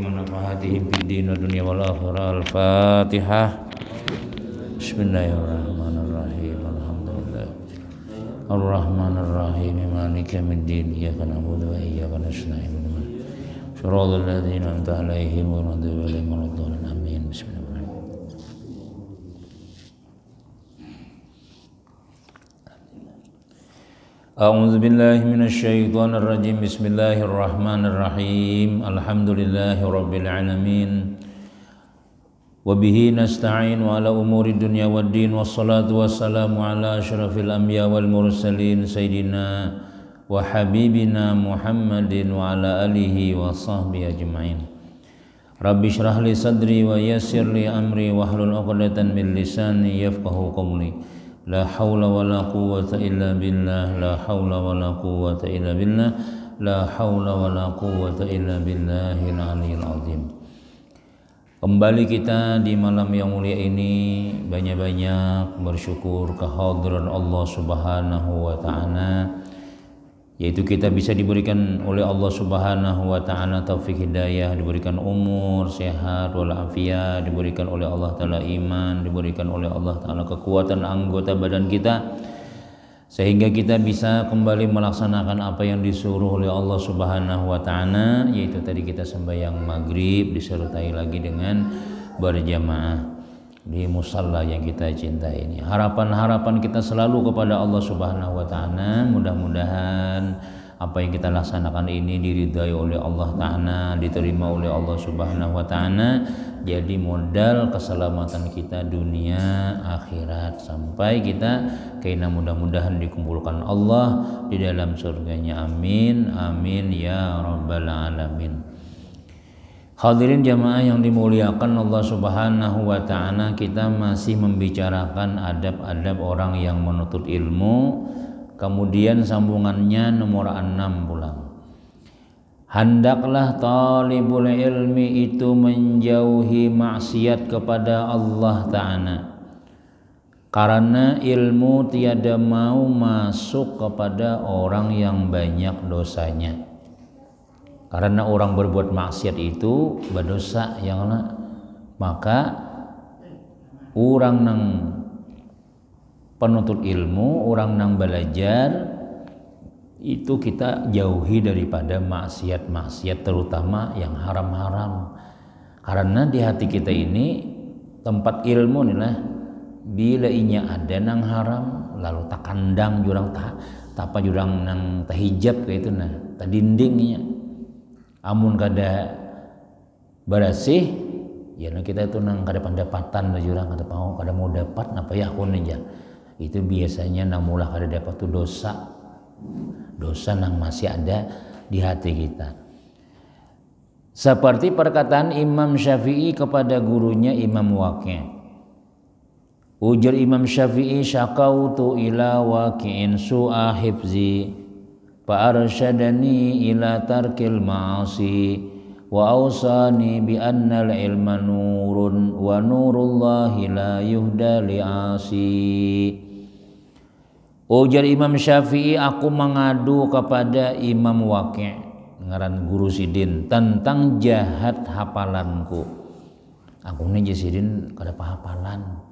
ونفعاتهم في الدين والدنيا والآخرة. الفاتحة. بسم الله الرحمن الرحيم. الحمد لله الرحمن الرحيم مالك يوم الدين. إياك نعبد وإياك نستعين. صراط الذين أنعمت عليهم غير المغضوب عليهم ولا الضالين. آمين. بسم الله. A'udzu billahi minasyaitonir rajim. Bismillahirrahmanirrahim. Alhamdulillahirabbil alamin. Wa bihi nasta'in ala umuri dunya waddin. Wassalatu wassalamu ala asyrafil anbiya wal mursalin sayyidina wa habibina Muhammadin wa ala alihi wa sahbihi ajma'in. Rabbi shrah li sadri wa yassir li amri wahlul 'uqdatam min lisani yafqahu qawli. La haula wala quwwata illa billah. La haula wala quwwata illa billah. La haula wala quwwata illa billahil aliyyil azim. Kembali kita di malam yang mulia ini banyak-banyak bersyukur kehadiran Allah Subhanahu wa taala, yaitu kita bisa diberikan oleh Allah Subhanahu wa taala taufik hidayah, diberikan umur sehat walafiat, diberikan oleh Allah taala iman, diberikan oleh Allah taala kekuatan anggota badan kita, sehingga kita bisa kembali melaksanakan apa yang disuruh oleh Allah Subhanahu wa taala, yaitu tadi kita sembahyang maghrib disertai lagi dengan berjamaah di musalla yang kita cintai ini. Harapan-harapan kita selalu kepada Allah Subhanahu wa taala, mudah-mudahan apa yang kita laksanakan ini diridai oleh Allah taala, diterima oleh Allah Subhanahu wa taala, jadi modal keselamatan kita dunia akhirat sampai kita kena mudah-mudahan dikumpulkan Allah di dalam surganya. Amin amin ya rabbal alamin. Hadirin jamaah yang dimuliakan Allah Subhanahu wa taala, kita masih membicarakan adab-adab orang yang menuntut ilmu. Kemudian sambungannya nomor 6 pulang. Hendaklah talibul ilmi itu menjauhi maksiat kepada Allah taala, karena ilmu tiada mau masuk kepada orang yang banyak dosanya. Karena orang berbuat maksiat itu berdosa yang maka orang nang penuntut ilmu, orang nang belajar itu kita jauhi daripada maksiat-maksiat, terutama yang haram-haram. Karena di hati kita ini tempat ilmu nih lah, bila inya ada nang haram lalu tak kandang jurang tapa jurang nang tahijab kayak itu nah, tak dindingnya. Amun kada berasih ya kita itu nang kada pendapatan lah jurang kada mau dapat napa ya akun aja. Itu biasanya nang mulah kada dapat tuh dosa nang masih ada di hati kita. Seperti perkataan Imam Syafi'i kepada gurunya Imam Waqi'. Ujar Imam Syafi'i, syakautu ila waqi'in su'a hifzi fa arsyadani ila tarkil ma'asi wa awsani bi annal ilma nurun wa nurullahi la yuhda li'asi. Ujar Imam Syafi'i, aku mengadu kepada Imam Waqi', ngaran guru sidin, tentang jahat hafalanku. Aku nih sidin kada pahafalan,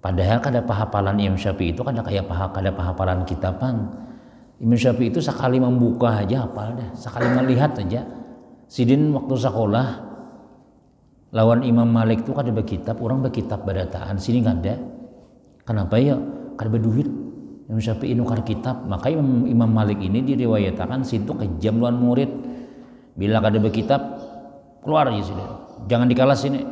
padahal kada pahafalan Imam Syafi'i itu kada pahafalan kita pang. Imam Syafi'i itu sekali membuka aja hafal dah, sekali melihat aja. Sidin waktu sekolah lawan Imam Malik itu kada berkitab, orang berkitab badataan, sini nggak ada. Kenapa ya? Kada berduit. Imam Syafi'i nukar kitab, maka Imam Malik ini diriwayatakan situ kejam lawan murid. Bila kada berkitab keluar aja sidin, jangan di kelas ini.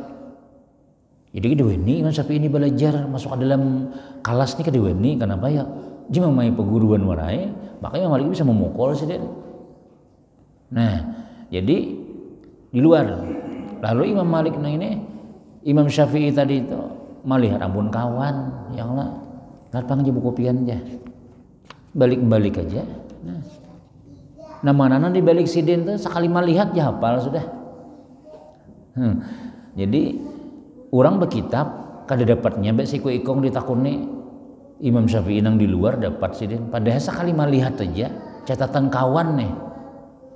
Jadi kedeweni Imam Syafi'i ini belajar masuk ke dalam kelas ini kedeweni, kenapa ya? Dia memang perguruan warai, makanya Imam Malik bisa memukul sidin. Nah, jadi di luar. Lalu Imam Malik nah ini Imam Syafi'i tadi itu melihat ampun kawan yang lah, datang aja buku pian aja, balik aja. Nah mana di balik sidin tuh sekali melihat ya hafal sudah. Jadi orang berkitab kada dapatnya mbak siku ikong ditakuni Imam Syafi'i nang di luar dapat sidin, padahal sekali melihat aja catatan kawan nih,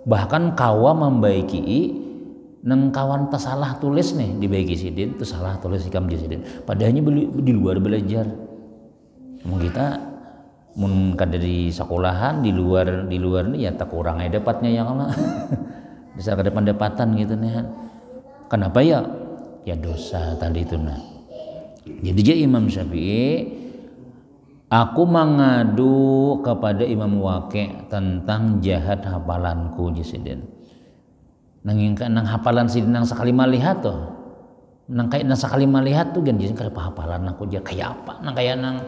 bahkan kawa membaiki nang kawan tas salah tulis nih di bagi sidin tu salah tulis ikam di sidin padahalnya di luar belajar. Mun kita mun kada di sekolahan di luar nih ya tak kurang aja dapatnya yang Allah. Bisa kada pendapatan gitu nih. Kenapa ya? Ya dosa tadi itu nah. Jadi dia Imam Syafi'i, aku mengadu kepada Imam Waqi' tentang jahat hafalanku jisidin. Nang hafalan sidin nang sakali malihat tuh. Nang kayak nang sakali malihat tuh gan jisin kada hafalan aku aja kayak apa nang kayak nang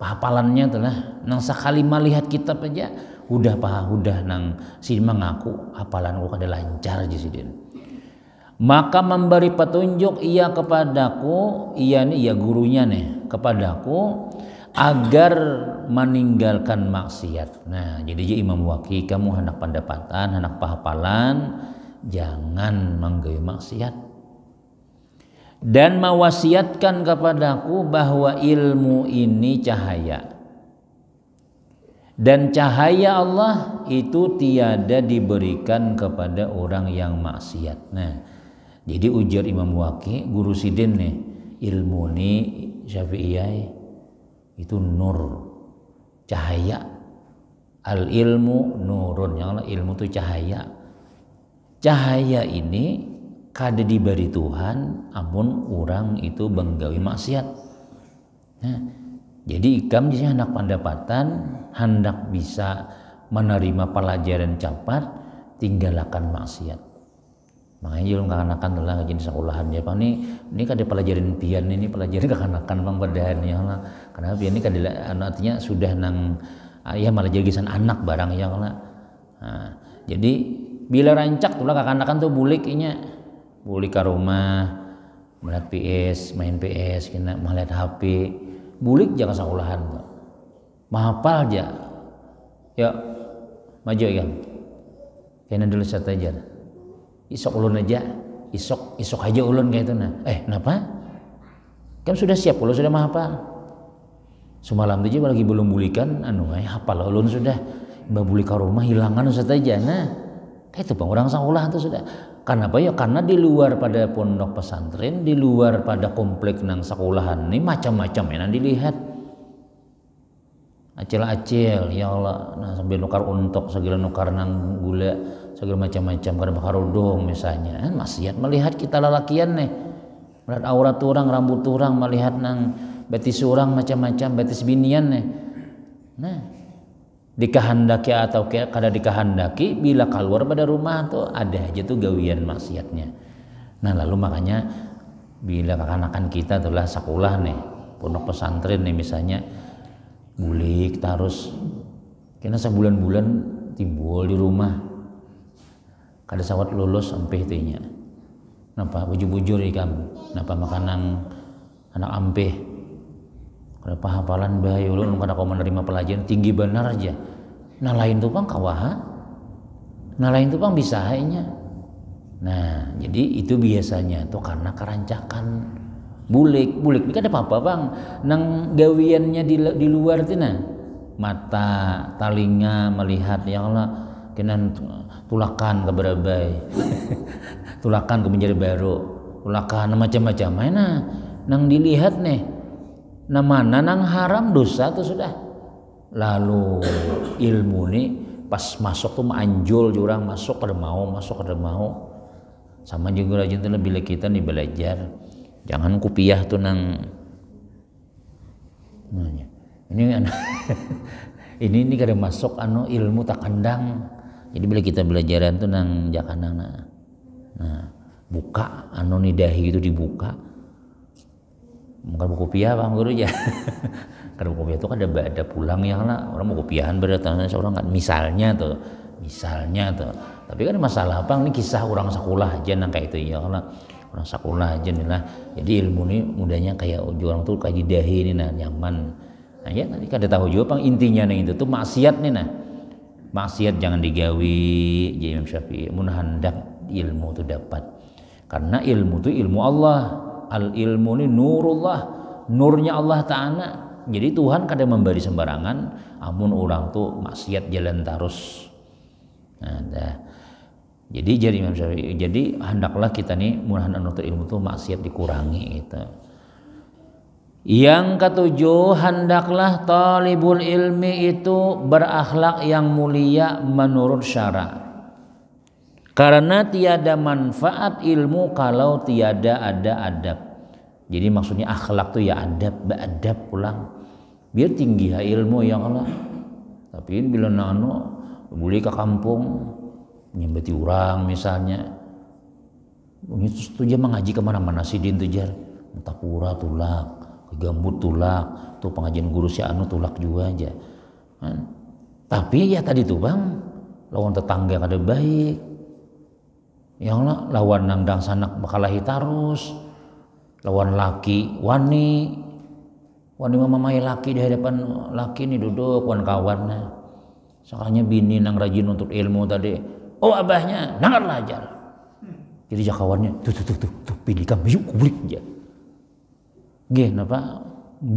hafalannya tuh lah. Nang sakali malihat kitab aja udah nang sidin mengaku hafalanku kada lancar jisidin. Maka memberi petunjuk ia kepadaku, ia nih ya gurunya nih kepadaku agar meninggalkan maksiat. Nah, jadi Imam Waqi kamu hendak pendapatan, hendak pahapalan, jangan menggawe maksiat. Dan mewasiatkan kepadaku bahwa ilmu ini cahaya. Dan cahaya Allah itu tiada diberikan kepada orang yang maksiat. Nah, jadi ujar Imam Waqi, guru sidin nih, ilmu ni Syafi'iyah itu nur, cahaya. Al ilmu nurun, yang ilmu itu cahaya. Cahaya ini kada diberi Tuhan, amun orang itu menggawe maksiat. Nah, jadi ikam di sini hendak pendapatan, hendak bisa menerima pelajaran cepat, tinggalkan maksiat. Makanya julung kekanakan telah jenis sekolahan ya bang ini kada pelajaran pian ini pelajaran kekanakan bang berdahan ya lah. Karena pian ini kada artinya sudah nang ya malah jadisan anak barang ya lah. Nah, jadi bila rancak tulah kekanakan tuh bulik ke rumah melihat PS, main PS, kena melihat HP, bulik jangan sekolahan tuh. Mahapal aja. Ya maju ya. Kena dulu satu aja. Isok ulun aja, isok aja ulun kayak itu nah. Kenapa? Kan sudah siap, ulun sudah menghafal. Semalam aja lagi belum bulikan, hafal ulun sudah. Mbak buli ke rumah hilangan ustaz aja. Nah, kayak itu bang orang sekolah itu sudah. Kenapa ya? Karena di luar pada pondok pesantren, di luar pada komplek nang sekolahan ini macam-macam ya nanti dilihat. Acil-acil ya Allah, nah sambil nukar untok, segala nukar nang gula, segala macam-macam karena bakar udung misalnya. Maksiat melihat kita lelakian nih, melihat aurat orang, rambut orang, melihat nang betis orang macam-macam, betis binian nih. Nah, dikehendaki atau kada dikehendaki, bila keluar pada rumah tuh ada aja tuh gawian maksiatnya. Nah lalu makanya bila kekanakan kita itulah sekolah nih, pondok pesantren nih misalnya. Bulik terus kena sebulan-bulan timbul di rumah kada sawat lulus sampai itunya napa bujur-bujur ikam napa makanan anak ampe kada hafalan bae ulun kada kau menerima pelajaran tinggi benar aja nah lain tuh pang kawaha nah lain tuh pang bisa nya nah jadi itu biasanya tuh karena kerancakan bulik ini kan ada apa-apa bang nang gawiannya di luar itu nah mata talinga melihat ya Allah kena tulakan ke berabai tulakan ke menjadi baru tulakan macam-macam mana nang dilihat nih nah mana nang haram dosa tuh sudah lalu ilmu nih pas masuk tuh anjul jurang masuk kada mau sama juga rajin tuh bila kita nih belajar jangan kupiah tuh nang ini kada masuk ilmu tak kandang jadi bila kita belajaran tuh nang jakanang nah buka nidahi itu dibuka bukan buku piah bang guru ya karena buku piah itu kan ada pulang ya lah orang buku piahan berdatang seorang kan misalnya tuh tapi kan masalah apa ini kisah orang sekolah aja nang kayak itu ya lah orang sekolah aja nih lah jadi ilmu ini mudahnya kayak orang tuh kayak didahi ini nah nyaman nah ya nanti kada tahu juga pang intinya nih itu tuh maksiat nih nah maksiat jangan digawi jadi Imam Syafi'i mun hendak ilmu itu dapat karena ilmu itu ilmu Allah al ilmu ini nurullah nurnya Allah Ta'ala jadi Tuhan kada memberi sembarangan amun orang tuh maksiat jalan terus nah dah Jadi Imam Syafi'i, jadi hendaklah kita nih mudah nuntut ilmu tuh maksiat dikurangi gitu. Yang ketujuh, hendaklah talibul ilmi itu berakhlak yang mulia menurut syara. Karena tiada manfaat ilmu kalau tiada ada adab. Jadi maksudnya akhlak tuh ya adab pulang. Biar tinggi ilmu ya Allah. Tapi bila boleh ke kampung nyembeti orang misalnya, itu tuh dia mengaji kemana-mana sidin tuh jar, Tapura tulak, ke Gambut tulak, tuh pengajian guru si anu tulak juga aja. Tapi ya tadi tuh bang, lawan tetangga kada baik, yang lawan nangdang sanak bakalahi tarus, lawan laki wani mamai laki di hadapan laki nih duduk kawan-kawannya, sakanya bini nang rajin untuk ilmu tadi. Oh abahnya nangar lajar. Jadi jakawannya tuh pilih kamu yuk kublik aja. Nggih napa?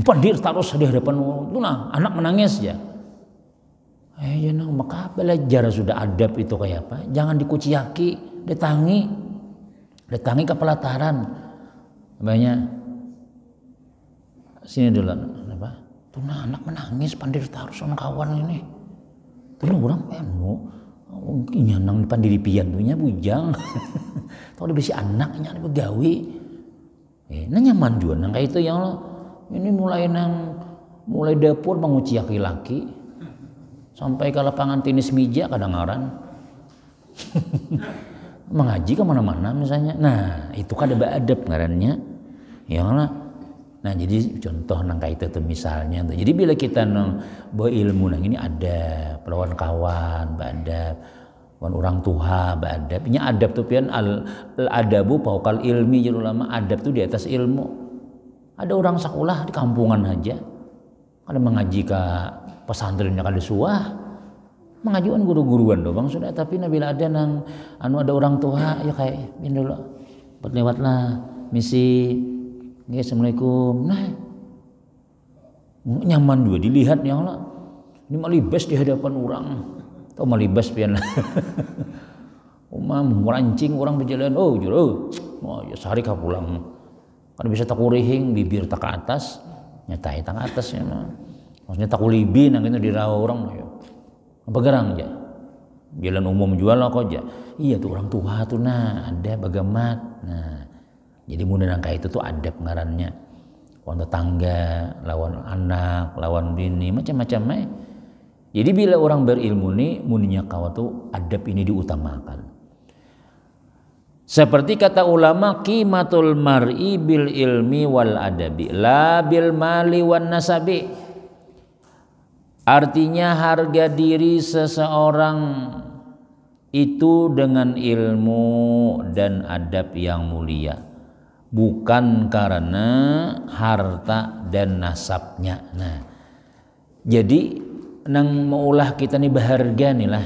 Pandir terus di hadapan tuh nah anak menangis ya. Jangan maka belajar sudah adab itu kayak apa? Jangan dikuciaki, datangi ke pelataran. Banyak sini dulu apa? Tuh nah anak menangis pandir terus sama kawan ini. Tuh orang nyanang depan diri pian tuhnya bujang. Tahu dia besi anaknya begawi. Nyaman juga nang kayak itu ya Allah. Ini mulai dapur menguciaki laki sampai ke lapangan tenis meja kadang-kadang. Mengaji kemana-mana misalnya. Nah itu kan ada adab ngarannya. Ya Allah. Nah jadi contoh nang kayak itu misalnya. Jadi bila kita bawa ilmu nang ini ada lawan kawan, adab, lawan orang tua, adab. Ini adab tuh pian adabu paukal ilmi jadi ulama adab tuh di atas ilmu. Ada orang sekolah di kampungan aja, ada mengaji ke pesantrennya kada suah, mengajuan guru-guruan doang sudah. Tapi bila ada nang ada orang tua ya kayak ini dulu, lewatlah misi. Assalamualaikum. Nah, nyaman juga dilihat ya Allah. Ini malibas di hadapan orang. Tahu malibas pian. Umam merancing orang berjalan. Oh ya sehari kah pulang. Kan bisa takurihing bibir tak ke atas, nyatai tak ke atas ya. Maksudnya takulibi nang itu dirau orang ya. Begerang aja. Jalan umum jual lah kok aja. Iya tuh orang tua tuh nah ada bagamat. Nah jadi mudah nangka itu tuh adab ngarannya. Lawan tetangga, lawan anak, lawan bini, macam-macam. Jadi bila orang berilmu nih, muninya kawa tuh adab ini diutamakan. Seperti kata ulama, qimatul mar'i bil ilmi wal adabi, la bil mali wan nasabi. Artinya harga diri seseorang itu dengan ilmu dan adab yang mulia. Bukan karena harta dan nasabnya. Nah, jadi nang maulah kita nih berharga nih lah,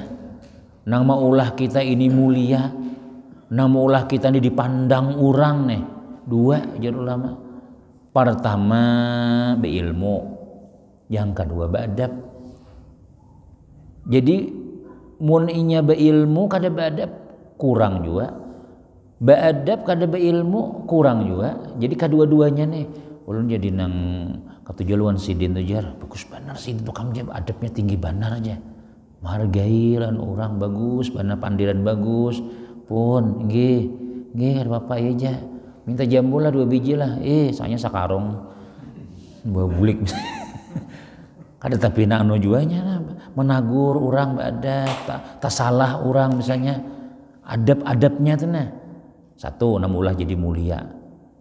nang maulah kita ini mulia, nang maulah kita nih dipandang orang nih. Dua jadi ulama. Pertama beilmu, yang kedua beadab. Jadi mun inya beilmu kada beadab kurang juga. Beadab kada beilmu kurang juga. Jadi kedua-duanya nih ulun jadi nang ketujuan sidin tuh jar bagus benar sidin tuh kamu adabnya tinggi benar aja, menghargairan orang bagus benar, pandiran bagus pun nggih ada apa-apa aja minta jambu lah 2 biji lah soalnya sakarong bawa bulik kada tapi nak anu juanya menagur orang beadab tak salah orang misalnya adab-adabnya tuh nah. Satu, namulah jadi mulia.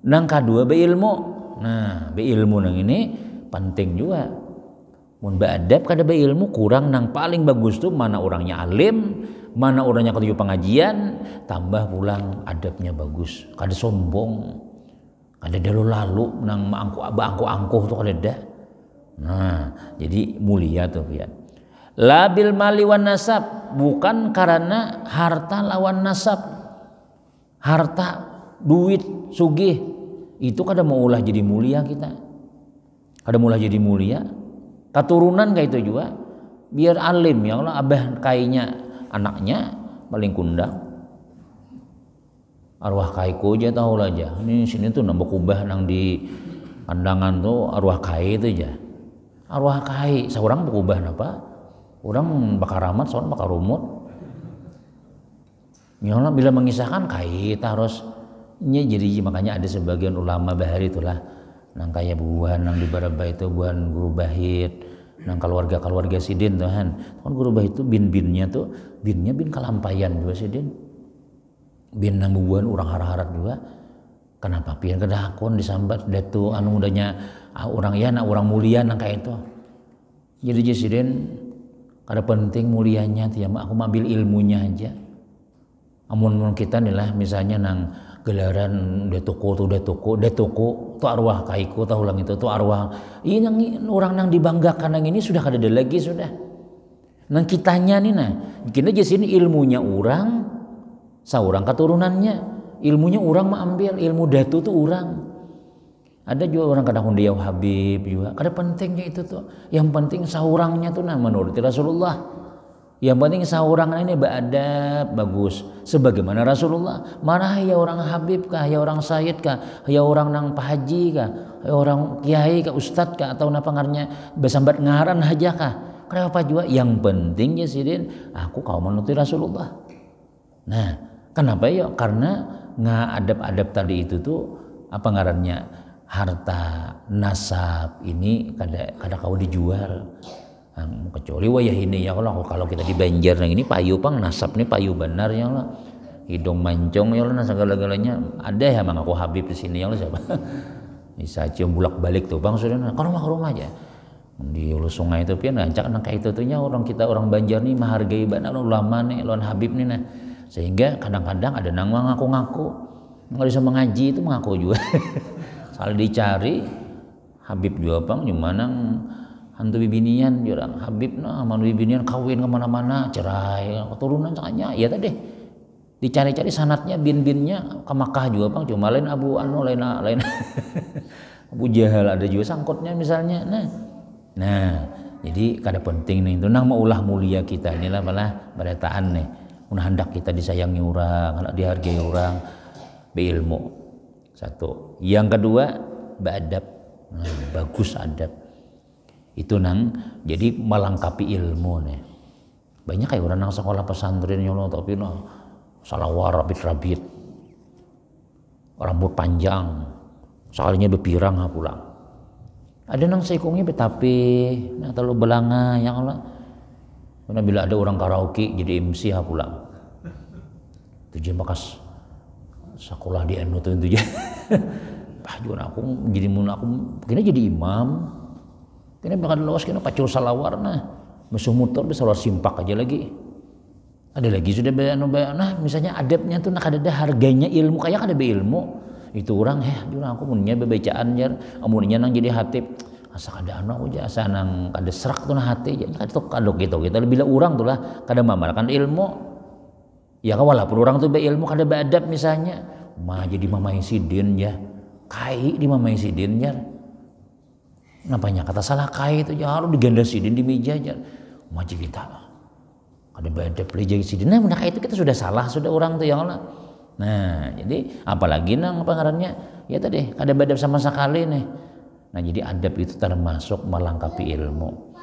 Nang kedua beilmu. Nah, beilmu nang ini penting juga. Mun beadab kada beilmu kurang nang paling bagus tuh mana orangnya alim, mana orangnya ketujuh pengajian, tambah pulang adabnya bagus. Kada sombong. Kada lalu nang angkuh tuh kada ada. Nah, jadi mulia tuh pian. Labil mali wan nasab, bukan karena harta lawan nasab. Harta, duit, sugih itu kada mau ulah jadi mulia kita. Kada mau ulah jadi mulia. Keturunan kayak itu juga. Biar alim ya Allah abah kainya anaknya paling kundang. arwah kaiku aja tahu lah aja. Ini sini tuh nambah kubah nang di pandangan tuh arwah kai itu aja. Arwah kai, seorang berubah napa? Orang bakar ramat, seorang bakar rumut. Nyonya bila mengisahkan kai harus jadi makanya ada sebagian ulama bahari itulah nang kaya buan nang di Baraba itu buan guru bahit nang keluarga sidin tuhan kan guru bahit itu binnya bin kalampayan juga sidin bin nang buan orang harat juga kenapa pian kedakon disambat datu anu mudanya orang ya nak orang mulia nang kayak itu jadi sidin kada penting mulianya tiap aku ambil ilmunya aja amun kita nih lah misalnya nang gelaran detoko tuh arwah kaiku tahu lang itu tuh arwah ini yang orang nang dibanggakan yang ini sudah kada ada lagi sudah nang kitanya nih nah bikin aja sini ilmunya orang saurang keturunannya ilmunya orang mah ambil ilmu datu tuh orang ada juga orang kadang hundiau Habib juga kada pentingnya itu tuh yang penting saurangnya tuh nah menurut Rasulullah yang penting seorang ini beradab bagus sebagaimana Rasulullah. Mana ya orang Habib kah, ya orang Sayyid kah, ya orang nang Pak Haji kah, ya orang Kiai kah, Ustadz kah atau napa ngarnya besambat ngaran aja kah. Kenapa juga? Yang pentingnya sidin aku kau menuruti Rasulullah. Nah, kenapa ya? Karena ngadab-adab tadi itu tuh apa ngarannya harta nasab ini kada kau dijual. Kecuali wayah ini ya kalau kita di Banjar yang ini payu pang nasab nih payu benar ya Allah hidung mancong ya Allah segala-galanya ada ya mang aku Habib di sini ya Allah siapa bisa cium bulak balik tuh bang sudah ke rumah aja di hulu sungai itu pian ngancak nang kayak itu tuhnya orang kita orang Banjar nih menghargai benar ulama nih lawan Habib nih nah sehingga kadang-kadang ada nang ngaku-ngaku nggak bisa mengaji itu mengaku juga soal dicari Habib juga bang cuma nang hantu bibinian jurang Habib nah manu bibinian kawin kemana-mana cerai keturunan sakanya ya tadi dicari-cari sanatnya bin-binnya ke Makkah juga bang cuma lain Abu Anu lain Abu Jahal ada juga sangkutnya misalnya nah jadi kada penting nih itu nang maulah mulia kita inilah malah berataan nih hendak kita disayangi orang hendak dihargai orang beilmu satu yang kedua beradab bagus adab itu nang jadi melengkapi ilmu nih banyak kayak orang nang sekolah pesantren ya Allah tapi no salawar rabit rambut panjang soalnya bepirang pulang ada nang seikungnya betapi nah terlalu belanga yang Allah karena bila ada orang karaoke jadi MC pulang tujuan bekas sekolah di anu tuh itu juga aku jadi mun aku kini jadi imam ini bakal luas kena pacul salawar nah musuh motor bisa luar simpak aja lagi ada lagi sudah nah misalnya adabnya tuh nak ada harganya ilmu kayak ada ilmu itu orang juga aku punya bebacaan jar amunnya nang jadi hatib asa kada anu aku asa nang kada serak tuh nah hati jadi kada gitu kita bila orang tuh lah kada mamalkan ilmu ya walaupun orang tuh beilmu kada beadab misalnya mah jadi mamai sidin ya kai di mamai sidin ya nampaknya kata salah kai itu ya harus diganda sidin di meja aja maji kita ada beda pelajari sidin nah itu kita sudah salah sudah orang tuh yang Allah nah jadi apalagi nang pengarannya ya tadi ada badab sama sekali nih nah jadi adab itu termasuk melengkapi ilmu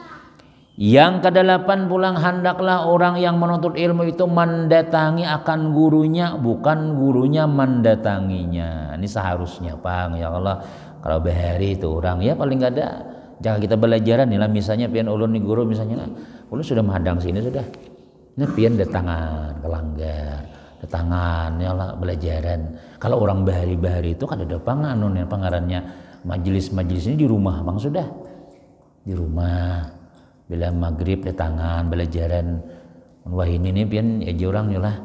yang kedelapan pulang hendaklah orang yang menuntut ilmu itu mendatangi akan gurunya bukan gurunya mendatanginya ini seharusnya pang ya Allah kalau bahari itu orang ya paling gak ada jangan kita belajaran nih lah misalnya pian ulun nih guru misalnya ulun sudah menghadang sini sudah ini pian datangan kelanggar datangan ya lah belajaran kalau orang bahari itu kan ada panganun yang pangarannya majelis ini di rumah bang sudah di rumah bila maghrib datangan belajaran wah ini nih pian ya orang nih lah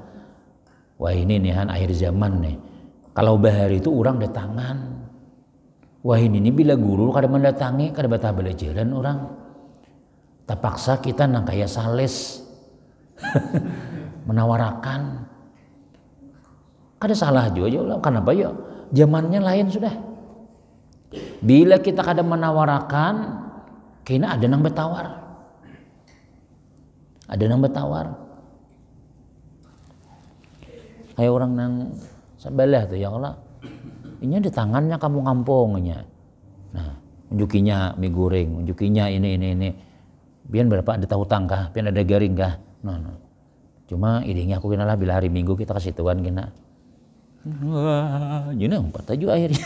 wah ini nih akhir zaman nih kalau bahari itu orang datangan wah ini bila guru kada mendatangi kada batah belajaran orang terpaksa kita nang kaya sales menawarakan kada salah juga kenapa ya zamannya lain sudah bila kita kada menawarakan kena ada nang betawar kayak orang nang Sabalah tuh ya Allah. Ini di tangannya kamu ngampungnya. Nah, unjukinya mie goreng, unjukinya ini. Biar berapa ada tahu tangkah, biar ada garing kah. Nah. Cuma idenya aku kena lah bila hari Minggu kita kasih tuan kena. Wah, jadi 4 aja akhirnya.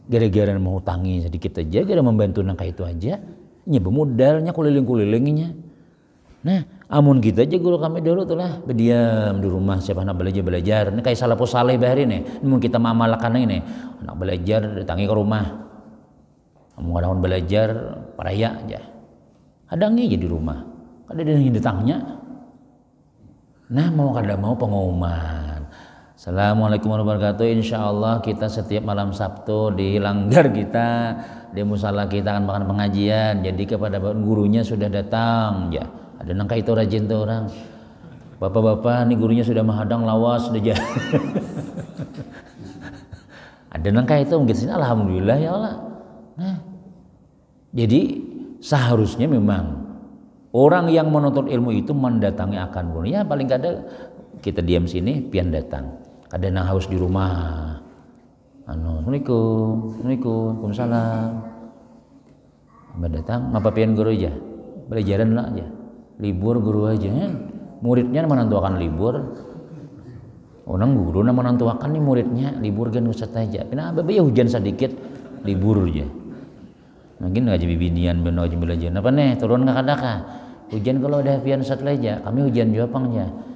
Gara-gara mau hutangi sedikit aja, gara membantu nangka itu aja. Nya bemodalnya kuliling-kulilinginya. Nah, amun kita aja guru kami dulu tuh lah berdiam di rumah siapa nak belajar. Ini kayak salafus saleh bahari nih. Mun kita mamalkan ini, anak belajar datangi ke rumah. Kamu kadang belajar paraya aja. Hadangi aja di rumah. Kada ada yang datangnya. Nah, mau kada mau pengumuman. Assalamualaikum warahmatullahi wabarakatuh. Insyaallah kita setiap malam Sabtu di langgar kita di musala kita akan makan pengajian. Jadi kepada gurunya sudah datang ya. Ada nangka itu rajin tuh orang. Bapak-bapak nih gurunya sudah menghadang lawas sudah jadi. Ada nangka itu mungkin sini alhamdulillah ya Allah. Nah, jadi seharusnya memang orang yang menuntut ilmu itu mendatangi akan guru. Ya paling kada kita diam sini pian datang. Kada nang haus di rumah. Assalamualaikum, waalaikumsalam. Mbak datang, ngapa pian guru aja? Belajaran lah aja. Libur guru aja. Muridnya menentukan libur. Orang guru nama menentukan nih muridnya libur kan ustaz aja. Kenapa ya hujan sedikit libur aja. Mungkin ngaji bibinian benar aja belajar. Apa nih turun nggak kadaka? Hujan kalau udah pian ustaz aja. Kami hujan jawabnya.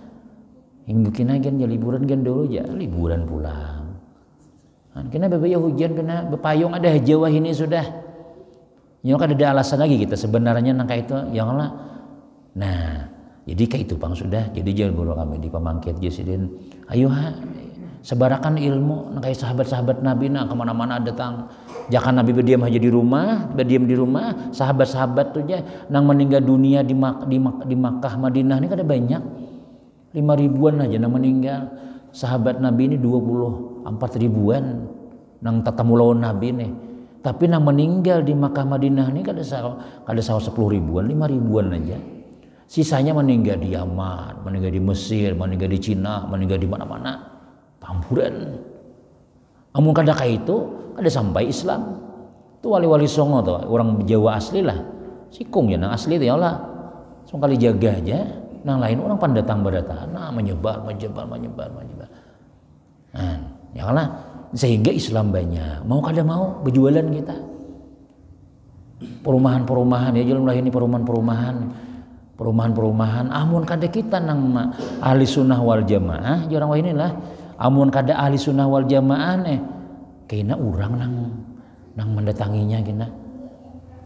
Hinggukin aja liburan kan dulu aja. Liburan pulang. Kenapa ya hujan kena bepayung ada Jawa ini sudah. Ya kan ada alasan lagi kita sebenarnya nangka itu yang lah. Nah, jadi kayak itu Bang sudah. Jadi jangan guru kami di pemangkit Jesidin. Ayo sebarakan ilmu nangkai sahabat-sahabat Nabi nak kemana-mana datang. Jangan Nabi berdiam aja di rumah, sahabat-sahabat tuh aja nang meninggal dunia di Makkah Madinah ini kan ada banyak. 5.000-an aja nang meninggal. Sahabat Nabi ini 24 ribuan nang tatamu lawan Nabi nih. Tapi nang meninggal di Makkah Madinah ini kada 10 ribuan, 5 ribuan aja. Sisanya meninggal di Yaman, meninggal di Mesir, meninggal di Cina, meninggal di mana-mana. Pampuran. Amun kada kayak itu, kada sampai Islam. Itu wali-wali songo tuh, orang Jawa asli lah. Sikung ya nang asli tuh ya Allah. Song kali jaga aja. Nang lain orang pendatang berdatang, nah menyebar. Nah, ya Allah, sehingga Islam banyak. Mau kada mau berjualan kita. Perumahan-perumahan ya jalan ini perumahan. Amun kada kita nang ahli sunnah wal jamaah, jarang wah inilah. Amun kada ahli sunnah wal jamaah nih, kena urang nang mendatanginya kena.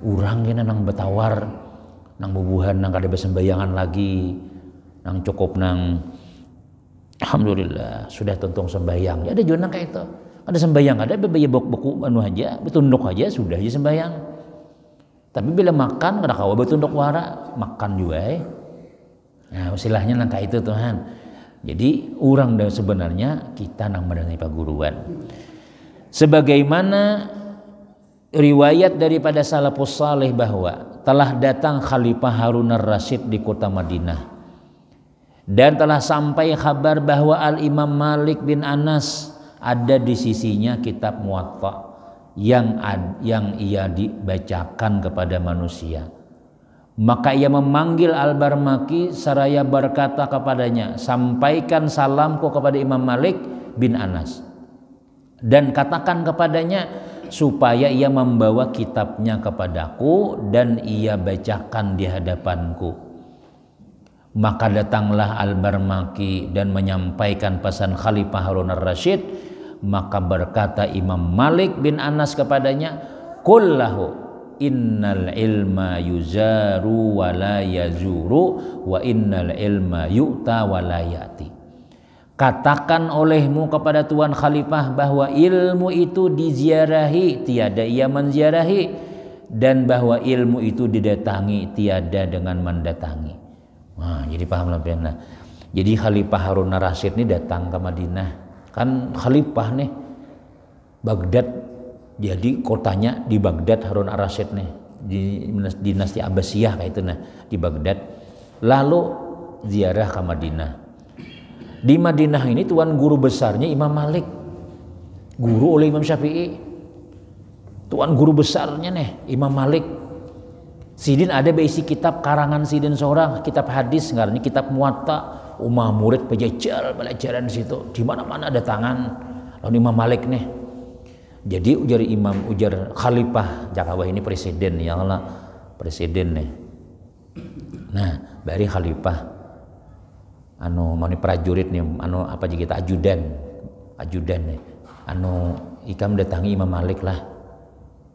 Urang kena nang betawar. Nang bubuhan nang kada besembayangan lagi nang cukup nang alhamdulillah sudah tuntung sembayang ya ada juga nang kayak itu ada sembayang ada bebaya beku anu aja betunduk aja sudah aja sembayang tapi bila makan kada kawa betunduk wara makan juga nah istilahnya nang kayak itu Tuhan jadi orang dan sebenarnya kita nang mendangi paguruan sebagaimana riwayat daripada salafus saleh bahwa telah datang Khalifah Harun ar-Rasyid di kota Madinah dan telah sampai kabar bahwa Al-Imam Malik bin Anas ada di sisinya kitab Muwatta yang ia dibacakan kepada manusia. Maka ia memanggil Al-Barmaki seraya berkata kepadanya, sampaikan salamku kepada Imam Malik bin Anas dan katakan kepadanya supaya ia membawa kitabnya kepadaku dan ia bacakan di hadapanku. Maka datanglah Al-Barmaki dan menyampaikan pesan Khalifah Harun ar-Rasyid. Maka berkata Imam Malik bin Anas kepadanya, qul lahu innal ilma yuzaru wa la yazuru wa innal ilma yu'ta wa la yati. Katakan olehmu kepada Tuan Khalifah bahwa ilmu itu diziarahi, tiada ia menziarahi, dan bahwa ilmu itu didatangi, tiada dengan mendatangi. Nah, jadi paham lah. Jadi Khalifah Harun ar-Rasyid ini datang ke Madinah, kan Khalifah nih Baghdad, jadi kotanya di Baghdad Harun ar-Rasyid nih di dinasti Abbasiyah kayak itu nah di Baghdad. Lalu ziarah ke Madinah. Di Madinah ini tuan guru besarnya Imam Malik, guru oleh Imam Syafi'i. Tuan guru besarnya nih Imam Malik. Sidin ada berisi kitab karangan Sidin seorang, kitab hadis, ngarannya kitab Muwatta. Umah murid pejajal belajaran situ, di mana-mana ada tangan lawan Imam Malik nih. Jadi ujar Khalifah Jakawah ini presiden ya Allah, presiden nih. Nah, bari Khalifah mau prajurit nih, apa aja kita ajudan nih, ikam datangi Imam Malik lah.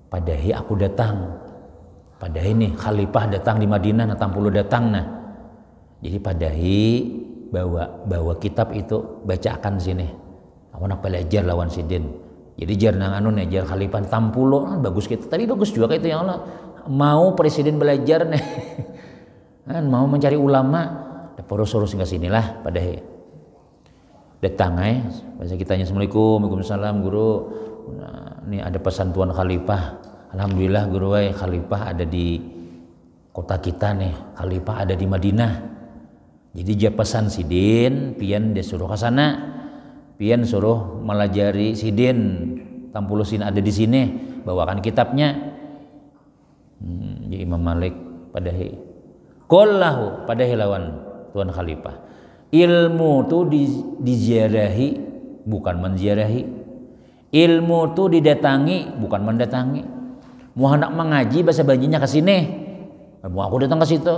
Padahi aku datang, padahi nih Khalifah datang di Madinah, 60 datang nah. Jadi padahi bawa kitab itu bacakan sini. Aku nak belajar lawan Sidin. Jadi jar nang nih jar Khalifah 60 bagus gitu. Tapi bagus juga kayak itu ya Allah. Mau presiden belajar nih, kan mau mencari ulama. Suruh singgah sinilah pada datang bahasa kitanya assalamualaikum, waalaikumsalam guru. Nah, ini ada pesan tuan Khalifah. Alhamdulillah guru Khalifah ada di kota kita nih, Khalifah ada di Madinah. Jadi dia pesan Sidin, pian dia suruh ke sana, pian suruh melajari Sidin. Tampulu sin ada di sini, bawakan kitabnya. Jadi Imam Malik pada qollahu pada lawan Tuan Khalifah, ilmu tuh diziarahi bukan menziarahi, ilmu tuh didatangi bukan mendatangi. Mau hendak mengaji bahasa bajinya ke sini, mau aku datang ke situ,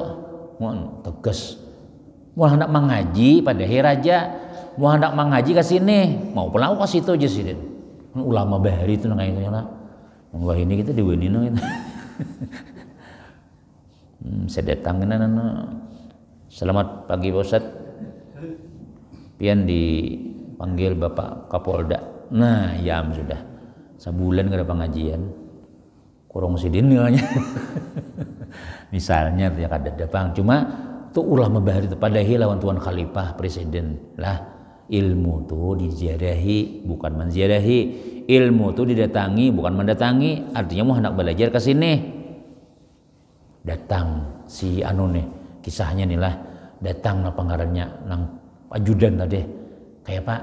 mau tegas. Mau hendak mengaji pada raja, mau hendak mengaji ke sini, mau pulang ke situ aja sih. Ulama bahari itu kayak itu lah. Wah ini kita di Wenino itu. Saya datang Selamat pagi Pak Ustadz. Pian dipanggil Bapak Kapolda. Nah, yam sudah. Sebulan gak ada pengajian. Kurang Sidin nilainya. Misalnya ya kada datang. Cuma tuh ulama bahari itu pada lawan Tuan Khalifah presiden lah. Ilmu tuh diziarahi bukan menziarahi. Ilmu tuh didatangi bukan mendatangi. Artinya mau hendak belajar ke sini. Datang si nih. Kisahnya nih lah, datang lah pengarannya nang ajudan tadi kayak Pak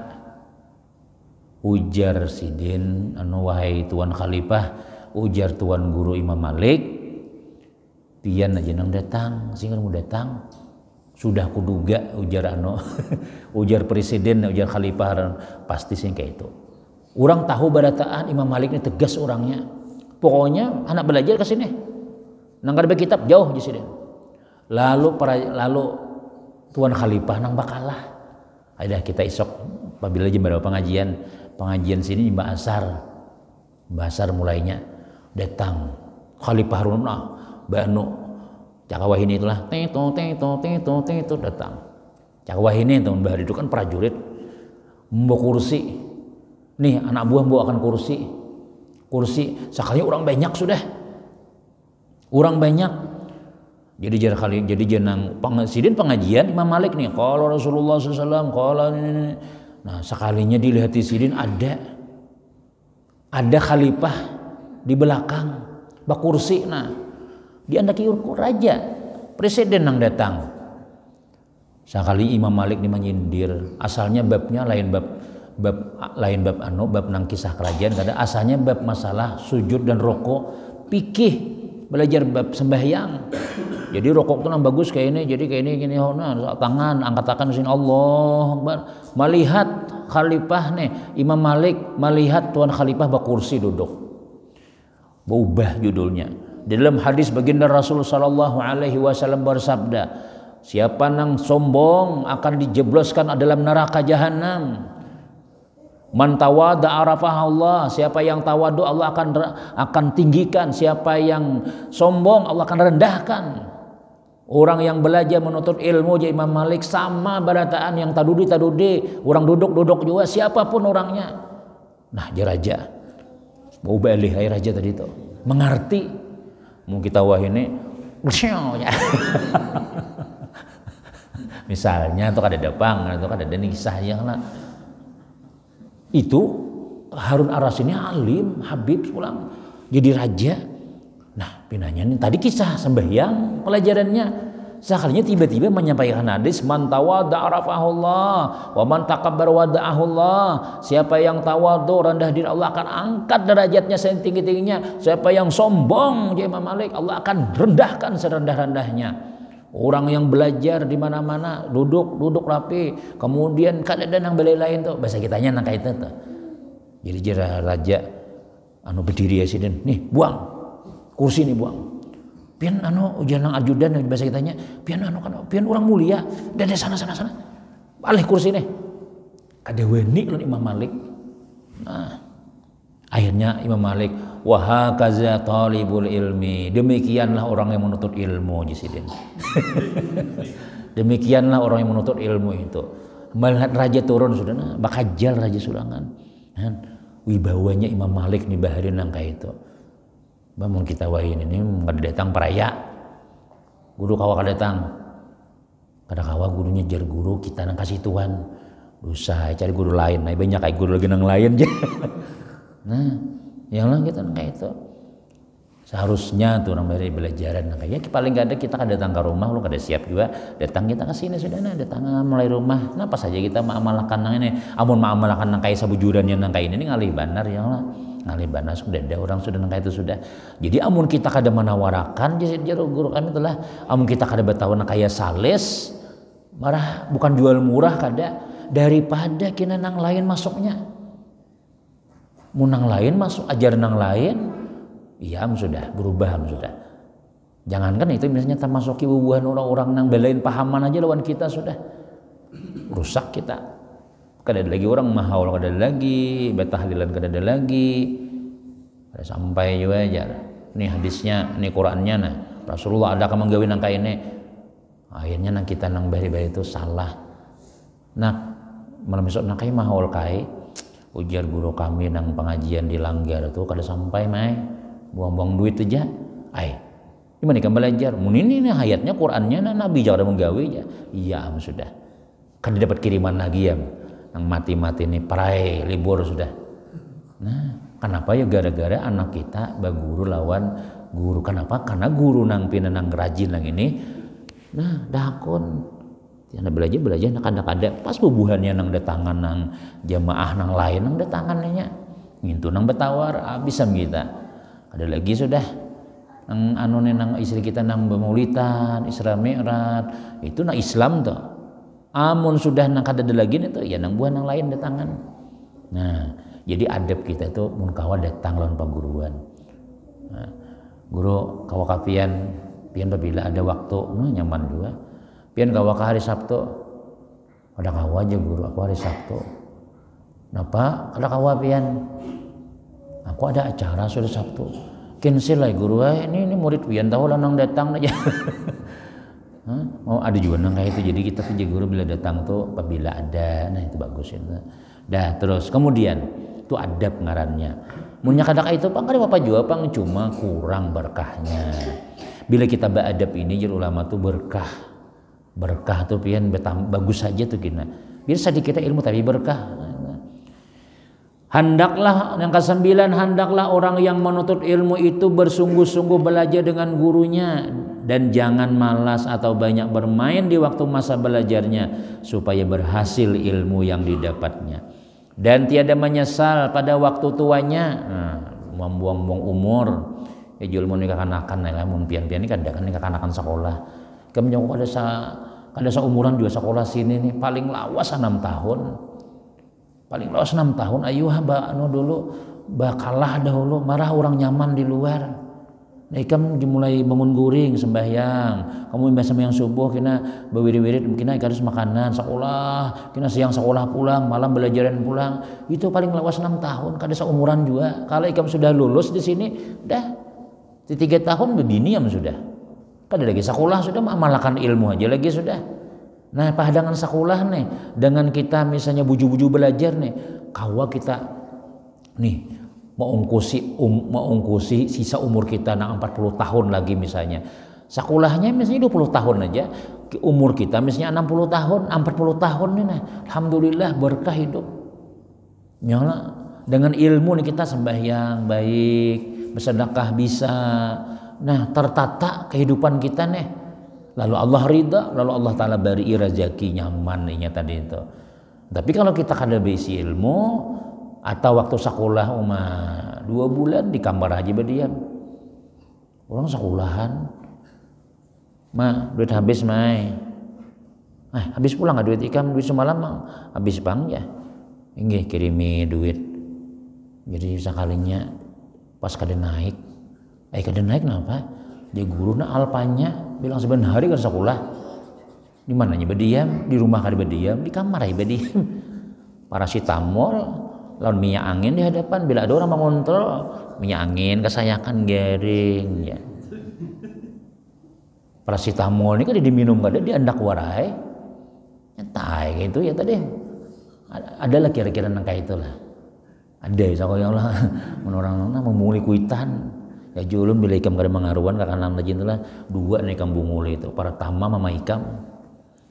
ujar Sidin wahai Tuan Khalifah, ujar Tuan Guru Imam Malik, pian aja nang datang sehingga mau datang sudah kuduga ujar ujar presiden, ujar Khalifah pasti sih kayak itu. Orang tahu barataan Imam Malik ini tegas orangnya, pokoknya anak belajar ke sini nang ada kitab jauh di sini. Lalu Tuan Khalifah nang bakalah. Ada kita isok apabila jam berapa pengajian sini Mbak Asar mulainya datang Khalifah Harun Banu Cakawah ini itulah teto datang. Cakawah ini tahun bahari itu kan prajurit membawa kursi. Nih anak buah bawakan kursi sekali orang banyak sudah. Orang banyak. Jadi jenang Sidin pengajian Imam Malik nih. Kalau Rasulullah SAW, kalau ini. Nah sekalinya dilihat di Sidin ada Khalifah di belakang bak kursi. Nah dia hendak raja presiden yang datang. Sekali Imam Malik nih menyindir. Asalnya babnya lain bab nang kisah kerajaan. Kada asalnya bab masalah sujud dan rokok pikih. Belajar bab sembahyang. Jadi rokok tuh bagus kayak ini, jadi kayak ini gini, nah tangan angkat sini Allah Akbar. Melihat Khalifah nih, Imam Malik melihat Tuan Khalifah berkursi duduk. Berubah judulnya. Di dalam hadis baginda Rasul sallallahu alaihi wasallam bersabda, siapa nang sombong akan dijebloskan dalam neraka jahanam. Man tawada arafah Allah, siapa yang tawadu Allah akan tinggikan, siapa yang sombong Allah akan rendahkan. Orang yang belajar menuntut ilmu jadi Imam Malik sama barataan yang tadudi, orang duduk juga siapapun orangnya. Nah, raja mau balik raja tadi itu mengerti. Mau kita wah ini misalnya tuh ada depang, atau ada nisah yang lah. Itu Harun Ar-Rasyid ini alim, habib pulang jadi raja. Nah, pinanya ini tadi kisah sembahyang pelajarannya. Sekalinya tiba-tiba menyampaikan hadis, man tawadda'a rafa'ahullah wa man takabbara wada'ahullah. Siapa yang tawadhu, rendah diri, Allah akan angkat derajatnya setinggi-tingginya. Siapa yang sombong, dia Imam Malik, Allah akan rendahkan serendah-rendahnya. Orang yang belajar di mana-mana, duduk rapi, kemudian kadang-kadang belai-lain tuh, bahasa kitanya nang kaita tuh. Jadi jera raja anu berdiri ya sidin, nih buang kursi nih buang. Pian anu ujian nang ajudan bahasa kitanya, pian anu kan pian orang mulia, dan sana. Alih kursi nih. Kada weni lawan Imam Malik. Nah, akhirnya Imam Malik, wa hakaza talibul ilmi. Demikianlah orang yang menuntut ilmu jisidin. Demikianlah orang yang menuntut ilmu itu. Melihat raja turun sudah nah, bakajal raja Sulangan. Wibawanya Imam Malik nih bahari nang kayak itu. Bangun kita wahin ini kada datang peraya. Guru kawa kada datang. Kada kawa gurunya jar guru kita nang kasih tuan. Dosa cari guru lain. Nah banyak kayak guru lagi nang lain aja. Nah, yang lain kita nang kayak itu. Seharusnya tuh orang dari belajaran nang kayak paling gak ada kita kada datang ke rumah lu kada siap juga datang kita ke sini sudah nah datang mulai rumah. Nah pas saja kita maamalkan nang ini. Amun maamalkan nang kayak sabujurannya nang kayak ini ngalih banar ya Allah. Ngalih banar sudah ada orang sudah nang kayak itu sudah. Jadi amun kita kada menawarakan jadi guru kami itulah amun kita kada betahu nang kayak sales marah bukan jual murah kada daripada kina nang lain masuknya. Munang lain masuk ajar nang lain iya sudah berubah sudah. Jangankan itu misalnya termasuki bubuhan orang-orang nang belain pahaman aja lawan kita sudah rusak kita. Kada ada lagi orang mahaul, kada ada lagi batahlilan, kada ada lagi. Kada sampai juga aja. Nih hadisnya, nih Qur'annya nah. Rasulullah ada ka manggawi nang kaine. Akhirnya nang kita nang bari-bari itu salah. Nah, malam besok nang kai mahaul kai ujar guru kami nang pengajian di Langgar tuh kada sampai mai. Buang-buang duit aja. Ai. Gimana kan belajar? Mun ini nih hayatnya Qur'annya nah Nabi jangan menggawe aja. Iya sudah. Kan dapat kiriman lagi ya. Nang mati-mati nih perai libur sudah. Nah, kenapa ya gara-gara anak kita baguru lawan guru. Kenapa? Karena guru nang pina nang rajin nang ini. Nah, dakon. Tiana belajar nak ada pas bubuhannya nang datangan nang jamaah nang lain nang datangannya nya. Ngintu nang betawar abisan kita. Ada lagi sudah nang anu nang istri kita nang bemaulitan, Isra Mi'raj, itu nang Islam tuh. Amun sudah nang kada ada lagi itu ya nang buah nang lain datangan. Nah, jadi adab kita itu mun kawa datang lawan paguruan. Nah, guru kawa kapian pian bila ada waktu nyaman juga. Pian kawa ka hari Sabtu. Ada kawa aja guru aku hari Sabtu. Napa? Kada kawa pian. Aku ada acara sudah Sabtu. Cancel lah guru ini murid pian tahu lah nang datang aja. Oh ada juga nang kayak itu jadi kita punya guru bila datang tuh apabila ada nah itu bagus itu. Dah terus kemudian itu adab ngarannya. Munya kadang itu pang kada apa juga pang cuma kurang berkahnya. Bila kita beradab ini jadi ulama tuh berkah tuh pian bagus saja tuh kina. Biar sedikit kita ilmu tapi berkah. Hendaklah yang ke-9 hendaklah orang yang menuntut ilmu itu bersungguh-sungguh belajar dengan gurunya dan jangan malas atau banyak bermain di waktu masa belajarnya supaya berhasil ilmu yang didapatnya dan tiada menyesal pada waktu tuanya. Nah, membuang-buang umur ya jual mun kekanakan lah mun pian-pian ini kadang kekanakan sekolah. Kemudian ada seumuran juga sekolah sini nih paling lawas 6 tahun. Paling lawas 6 tahun ayuh anu dulu bakalah dahulu marah orang nyaman di luar. Nah ikam dimulai bangun guring sembahyang, kamu sembahyang subuh kena berwirid-wirid kena harus makanan sekolah, kena siang sekolah pulang, malam belajaran pulang. Itu paling lawas 6 tahun, kada seumuran juga. Kalau ikam sudah lulus di sini, dah di 3 tahun begini ya sudah. Kada lagi sekolah sudah mengamalkan ilmu aja lagi sudah. Nah, pahadangan sekolah nih dengan kita misalnya buju-buju belajar nih, kawa kita nih mau ungkusi sisa umur kita nang 40 tahun lagi misalnya. Sekolahnya misalnya 20 tahun aja, umur kita misalnya 60 tahun, 40 tahun nih nah. Alhamdulillah berkah hidup. Nyala dengan ilmu nih kita sembahyang baik, bersedekah bisa. Nah, tertata kehidupan kita nih. lalu Allah ridha, lalu Allah Ta'ala beri rezeki nyaman nya tadi itu. Tapi kalau kita kada bisi ilmu atau waktu sekolah 2 bulan di kamar aja berdiam. Orang sekolahan, duit habis mai. Habis pulang nggak duit ikam, duit semalam habis bang ya. Inggih kirimi duit. Jadi sekalinya pas kada naik, kada naik kenapa? Dia guru alpanya bilang sebenarnya hari kan sekolah. Di mananya berdiam, di rumah kada berdiam, di kamar aja berdiam. Paracetamol, lawan minyak angin di hadapan. Bila ada orang mengontrol, minyak angin kesayangan garing ya. Paracetamol ini kan diminum kada diandak warai. Nyantai gitu ya tadi. Adalah kira-kira nangka itulah. Ada ya Allah orang memulih kuitan. Ya julun bila ikam kada mengaruan kakanam lagi itulah 2 nih ikam bunguli itu. Para tama mama ikam.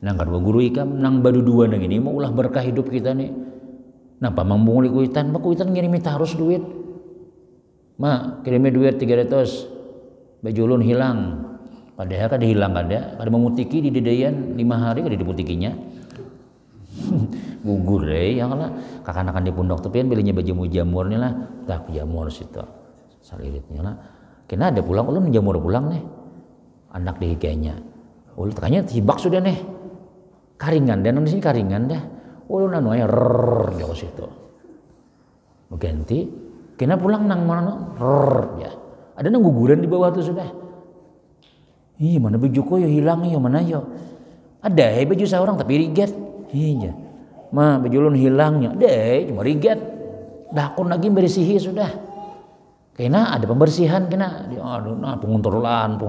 Nang kedua guru ikam nang badu 2 nang ini mau ulah berkah hidup kita nih. Napa membunguli kuitan? Kuitan ngirimi harus duit. Kirimi duit 300. Bajulun hilang. Padahal kada hilang kada memutiki di dedayan 5 hari kada dimutikinya. Gugur ya kalau kakanakan di pundok tepian belinya baju jamur nih lah. Tak jamur situ. Saliritnya lah. Kena ada pulang ulun jamur pulang nih. Anak dihiganya. Ulun tanya tibak sudah nih. Karingan dan di sini karingan dah. Ulun anu aya jauh situ. Ganti kena pulang nang mana ya. Ada nang guguran di bawah tuh sudah. Ih mana bajuku ya hilang ya mana ya. Ada baju seorang tapi rigat. Iya. Baju ulun hilangnya. Ada cuma rigat. Dakun lagi berisihi sudah. Kena ada pembersihan kena pengontrolan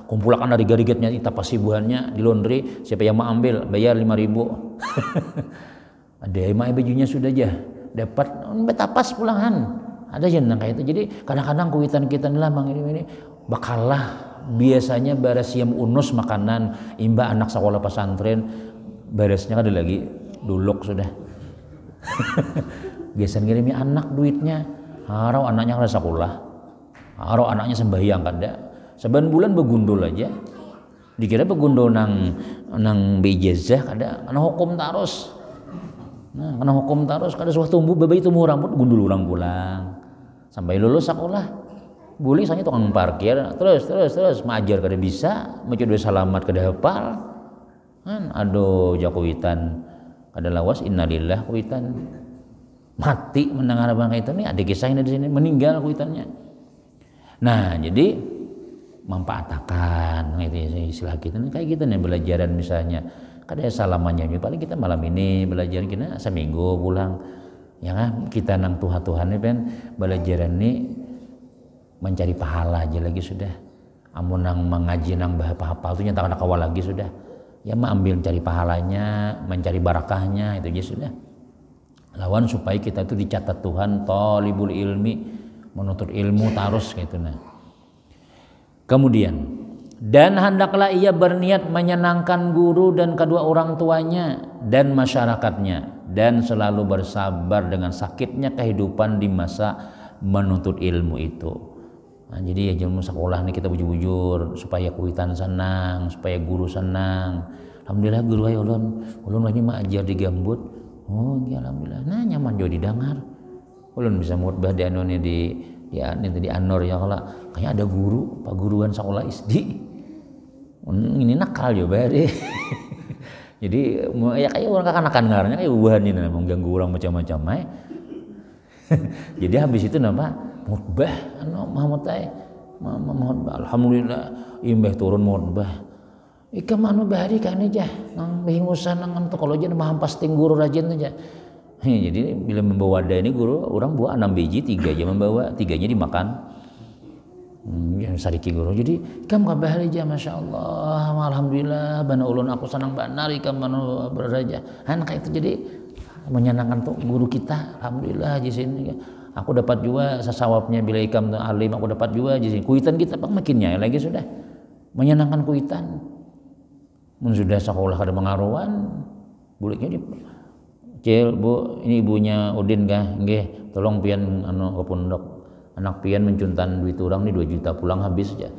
kumpulkan dari garigetnya kita pasibuannya di laundry siapa yang mau ambil bayar 5.000 ada yang bajunya sudah aja dapat betapas pulangan ada aja nang kayak itu. Jadi kadang-kadang kuitan kita nih lah ini bakalah biasanya baras siam unus makanan imba anak sekolah pesantren barasnya ada lagi duluk sudah biasanya ngirimi anak duitnya. Harau anaknya kada sekolah, harau anaknya sembahyang kada, 9 bulan begundul aja, dikira begundul nang beijazah kada, kena hukum tarus, kena hukum tarus kada suah tumbuh babai tumbuh rambut gundul orang pulang, sampai lulus sekolah, bully soalnya tukang parkir, terus majar kada bisa, macam dua salamat kada hafal, aduh jakuitan kada lawas innalillah kuitan. Mati mendengar bangka itu nih ada kisahnya di sini meninggal kuitannya. Nah jadi manfaatkan itu istilah kita nih kayak gitu nih belajaran misalnya kada salamannya paling kita malam ini belajar kita seminggu pulang ya kan kita nang Tuhan nih kan belajaran nih mencari pahala aja lagi sudah amun nang mengaji nang hafal tuh nyata kawal lagi sudah ya ambil mencari pahalanya mencari barakahnya itu aja sudah. Lawan supaya kita itu dicatat Tuhan talibul ilmi menuntut ilmu tarus gitu nah. Kemudian dan hendaklah ia berniat menyenangkan guru dan kedua orang tuanya dan masyarakatnya dan selalu bersabar dengan sakitnya kehidupan di masa menuntut ilmu itu. Nah, jadi ya jangan sekolah nih kita bujur-bujur supaya kuitan senang, supaya guru senang. Alhamdulillah guru ayo ulun lagi ajar di gambut. Oh ya alhamdulillah. Nah nyaman jo didengar. Ulun bisa mutbah di anone di Anor ya kalau kayak ada guru, Pak Guruan sekolah SD. Ini nakal jo bare. Jadi ya kayak orang kekanakan ngaranya kayak ubahan ini mengganggu orang macam-macam Jadi habis itu nama mutbah Muhammad alhamdulillah imbah turun mutbah. Ika manu bahari kan aja, nang bingusan nang tuh kalau aja mahampas ting guru rajin aja. Jadi bila membawa wadah ini guru orang buat 6 biji 3 aja membawa 3-nya dimakan. Yang sariki guru. Jadi ikam kabahari aja masya Allah, alhamdulillah, bana ulun aku senang banar ikam manu beraja. Kayak itu jadi menyenangkan tuh guru kita, alhamdulillah di sini. Aku dapat juga sesawapnya bila ikam alim aku dapat juga di sini. Kuitan kita pak makinnya lagi sudah menyenangkan kuitan. Sudah sekolah kada mengaruan buliknya di Cil bu ini ibunya Udin kah nggih tolong pian ke pondok anak pian mencuntan duit orang nih 2 juta pulang habis aja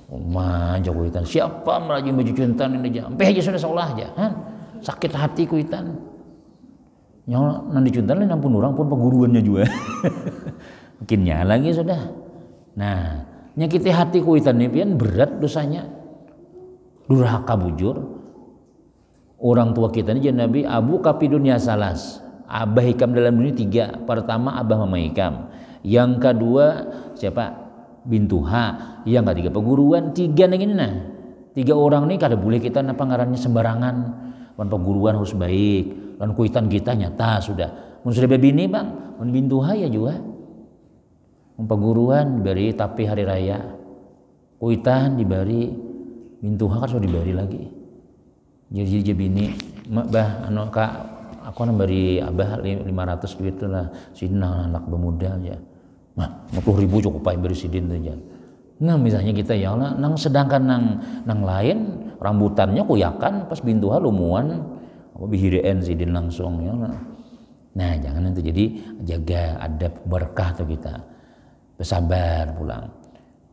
Manja kuitan siapa melaju baju cintan ini aja sampai aja sudah seolah aja kan sakit hati kuitan nyawa nanti cintan lain ampun orang pun peguruannya juga makinnya lagi sudah. Nah nyakiti hati kuitan ini pian berat dosanya durhaka bujur. Orang tua kita ini Nabi abu kapi dunia salas abah hikam dalam dunia 3. Pertama abah mama hikam, yang kedua siapa bintuha, yang ketiga peguruan. 3 nih nah 3 orang nih kada boleh kita napa ngarannya sembarangan. Wan peguruan harus baik dan kuitan kita nyata sudah mun sudah bebini bang mun bintuha ya juga peguruan diberi tapi hari raya kuitan diberi bintuha kan sudah diberi lagi jadi bini bah anu kak aku nambari abah 500 duit lah sidina anak pemuda aja nah 50.000 cukup pakai beri sidin aja. Nah misalnya kita ya Allah nang sedangkan nang lain rambutannya kuyakan pas bintuha lumuan apa bihireen sidin langsung ya Allah. Nah jangan itu jadi jaga adab berkah tuh kita bersabar pulang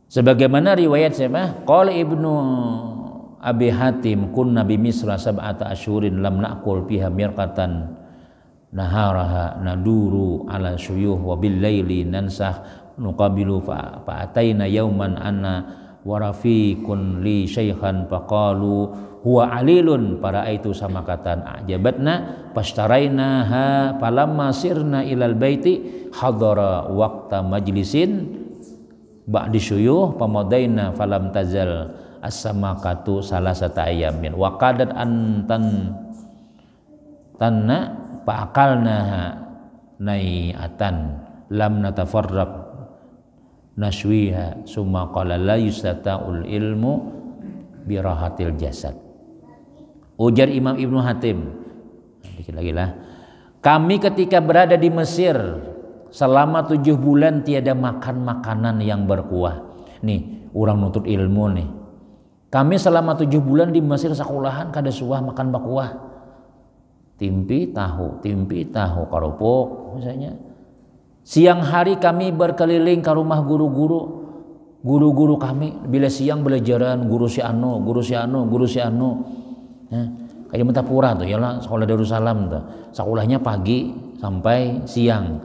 sebagaimana riwayat siapa qala Ibnu Abi Hatim kunna bi Misra sab'ata asyurin lam na'kul fiha mirqatan naharaha naduru ala syuyuh wa bil laili nansah nuqabilu fa ataina yauman anna wa rafiqun li syaikhan faqalu huwa alilun paraitu samakatan ajabatna pastarainaha falamma sirna ilal baiti hadara waqta majlisin ba'di syuyuh pamadaina falam tazal as-samakatu salasata ayamin wa qadat antan tanna fa'akalna nai'atan lam natafarraq naswiha summa qala la yustata'ul ilmu birahatil jasad. Ujar Imam Ibnu Hatim dikit lagi lah kami ketika berada di Mesir selama 7 bulan tiada makan makanan yang berkuah. Nih orang nutut ilmu nih kami selama 7 bulan di Mesir sekolahan kada suah makan bakuah timpi tahu karopok misalnya. Siang hari kami berkeliling ke rumah guru-guru kami bila siang belajaran guru si anu kayak Mentapura tuh ya lah sekolah Darussalam tuh sekolahnya pagi sampai siang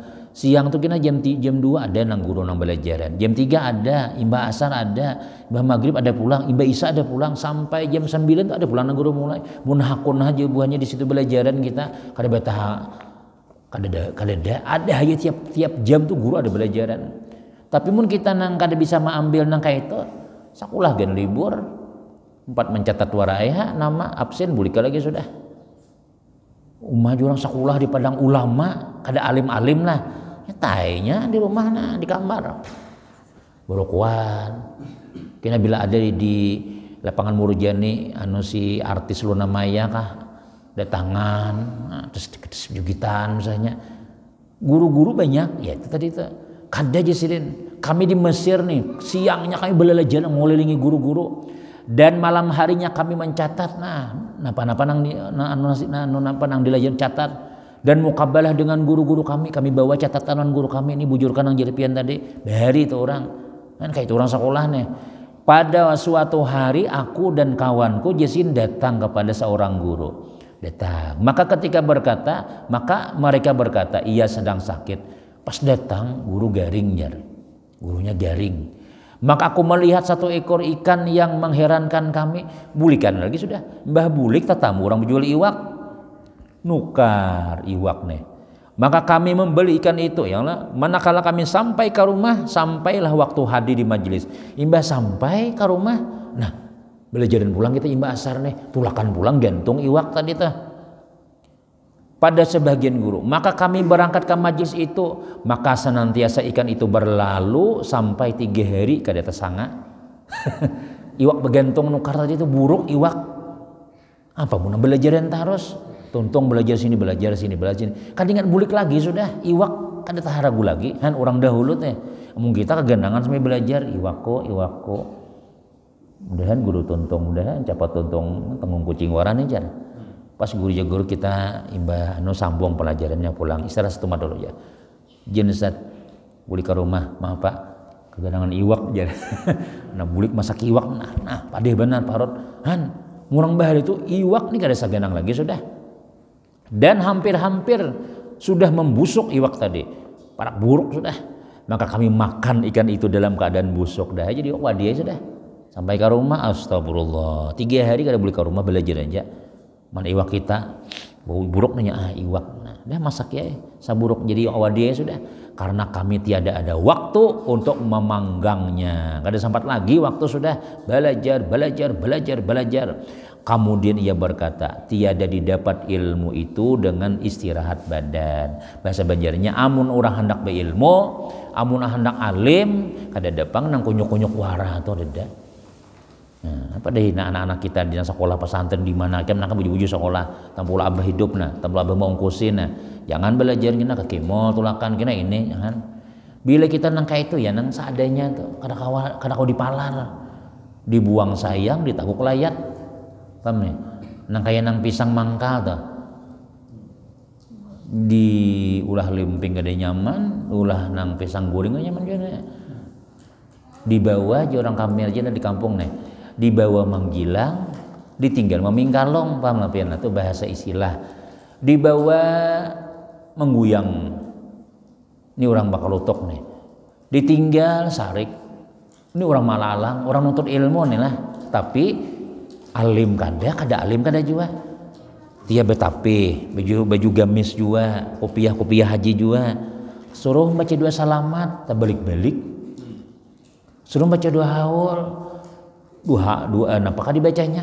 tuh kena jam 2 ada nang guru nang belajaran, jam 3 ada, imba asar ada, imba maghrib ada pulang, imba isya ada pulang sampai jam 9 tuh ada pulang nang guru mulai. Mun hakun aja buahnya di situ belajaran kita kada betah kada ada aja tiap jam tuh guru ada belajaran. Tapi mun kita nang kada bisa mengambil nang kayak itu sekolah gen libur 4 mencatat waraya nama absen bulika lagi sudah. Umah jurang sekolah di padang ulama kada alim-alim lah ya tainya di rumah nah di kamar borokuan kena bila ada di lapangan Murjani anu si artis Luna Maya kah datangan nah, terus jugitan misalnya guru-guru banyak ya itu tadi itu kada aja silin kami di Mesir nih siangnya kami belajar ngelilingi guru-guru dan malam harinya kami mencatat napa nang dilajar catat dan mukabalah dengan guru-guru kami bawa catatan guru kami ini bujurkan yang jadi pian tadi dari itu orang kan kayak itu orang sekolah nih. Pada suatu hari aku dan kawanku Jasin datang kepada seorang guru maka ketika mereka berkata ia sedang sakit. Pas datang guru gurunya garing. Maka aku melihat 1 ekor ikan yang mengherankan kami. Bulikan lagi sudah. Mbah bulik tetamu orang menjual iwak. Nukar iwak nih. Maka kami membeli ikan itu ya Allah. Manakala kami sampai ke rumah, sampailah waktu hadir di majelis. Imbah sampai ke rumah. Nah, belajaran pulang kita imbah asar nih. Tulakan pulang gantung iwak tadi tuh. Pada sebagian guru, maka kami berangkat ke majelis itu, maka senantiasa ikan itu berlalu sampai 3 hari kada tersanga. Iwak begantung nukar tadi itu buruk iwak. Apa mun belajaran terus? Tuntung belajar sini. Kadingan bulik lagi sudah iwak kada taharagu lagi. Han orang dahulu teh. Mung kita kegandangan sampai belajar iwakko. Mudahan guru tuntung, mudahan capat tuntung tengung kucing warane jar. Pas guru kita imbah sambung pelajarannya pulang istirahat 1 dulu ya. Jenazat buli ke rumah maaf Pak keganangan iwak aja. Nah bulik masak iwak, nah padeh benar parot. Han, ngurang bahar itu iwak nih kada saganang lagi sudah. Dan hampir-hampir sudah membusuk iwak tadi, parak buruk sudah. Maka kami makan ikan itu dalam keadaan busuk dah. Jadi wadiah sudah. Sampai ke rumah, astagfirullah. 3 hari kada boleh ke rumah belajar aja. Mana iwak kita, bau buruk nanya iwak. Nah, dah masak ya, saburuk jadi wadiah sudah. Karena kami tiada ada waktu untuk memanggangnya. Gak ada sempat lagi waktu sudah belajar. Kemudian ia berkata, tiada didapat ilmu itu dengan istirahat badan. Bahasa Banjarnya, amun orang hendak berilmu, amun hendak alim, kada dapang nang kunyuk-kunyuk wara atau deda. Nah, apa deh anak-anak kita di sekolah pesantren di mana kan nak buju-buju sekolah, tampul abah hidup nah, tampul abah mau ongkosin nah. Jangan belajar kena ke kemol tulakan kena ini jangan. Bila kita nang kayak itu ya nang seadanya tuh, kada kau dipalar. Dibuang sayang, ditaguk layat. Paham nih? Nang kayak nang pisang mangkal tuh. Di ulah lemping kada nyaman, ulah nang pisang goreng nyaman juga. Di bawah aja orang kami aja di kampung nih. Dibawa menggilang, ditinggal memingkalong, paham lah pian itu bahasa istilah. Dibawa mengguyang, ini orang bakal lutok nih. Ditinggal sarik, ini orang malalang, orang nuntut ilmu nih lah. Tapi alim kada alim kada juga. Dia betape, baju gamis juga, kopiah haji juga. Suruh baca 2 salamat, tak balik-balik. Suruh baca 2 haul. Dua apakah dibacanya?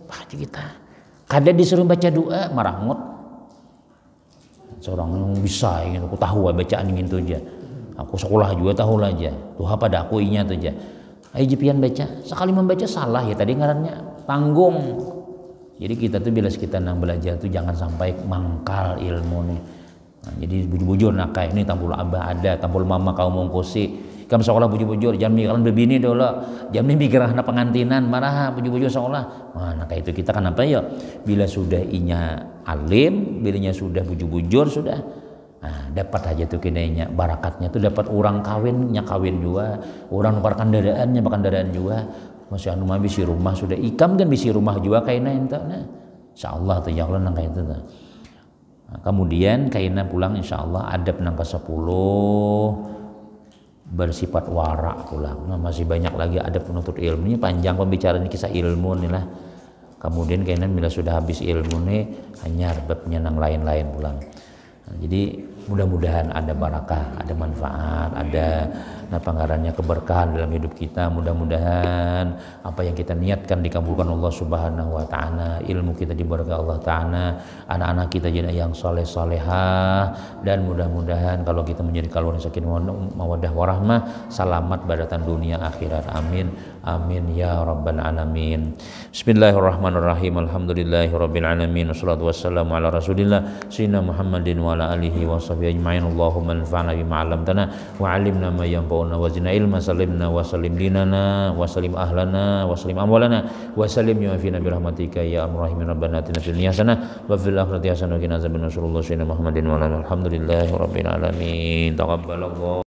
Pasti kita. Kada disuruh baca doa marangut. Seorang yang bisa ingin aku tahu bacaan ingin tu aja. Aku sekolah juga tahu lah aja. Tuhan pada aku ingat aja. Ayo jipian baca. Sekali membaca salah ya tadi ngarannya tanggung. Jadi kita tuh bila kita nang belajar tuh jangan sampai mangkal ilmu nih. Nah, jadi bujur-bujur nak kayak ini tampul abah ada, tampul mama kau mau ngkosi. Kamu sekolah bujur-bujur, jam ni kalian berbini dulu, jam ni mikir anak pengantinan, marah bujur-bujur sekolah. Mana kayak itu kita kan apa ya? Bila sudah inya alim, bilanya sudah bujur-bujur sudah, nah, dapat aja tuh kinainya barakatnya tuh dapat orang kawinnya kawin juga, orang nukar kendaraan juga, masih anu mah bisi rumah sudah ikam kan bisi rumah juga kayaknya ente, nah, insyaallah tuh ya Allah nang kayak itu tuh. Nah, kemudian kayaknya pulang insyaallah adab nang ke 10 bersifat wara pulang. Nah, masih banyak lagi ada penuntut ilmu ini panjang pembicaraan kisah ilmu nih lah. Kemudian kayaknya bila sudah habis ilmu nih hanya babnya nang lain-lain pulang. Nah, jadi mudah-mudahan ada barakah, ada manfaat, ada panggarannya keberkahan dalam hidup kita. Mudah-mudahan apa yang kita niatkan dikabulkan Allah Subhanahu wa taala, ilmu kita diberkahi Allah taala, anak-anak kita jadi yang saleh-salehah, dan mudah-mudahan kalau kita menjadi kaluan sakinah mawaddah warahmah, selamat badatan dunia akhirat. Amin. Amin ya rabbal alamin. Bismillahirrahmanirrahim. Alhamdulillahirabbil alamin. Wassalatu wassalamu ala Rasulillah sayyidina Muhammadin wa ala alihi wa sahbihi ajma'in. Allahumma anfa'na bima 'allamtana wa 'allimna ma yanfa'una wa zidna ilma. Sallimna wa sallim dinana wa sallim ahlana wa sallim amwalana wa sallim ya fi nabi rahmatika ya arhamar rahimin. Rabbana atina fid dunya hasanah wa fil akhirati hasanah wa qina azabannar. Sallallahu sayyidina Muhammadin wa ala alihi. Alhamdulillahirabbil alamin. Taqabbalallah.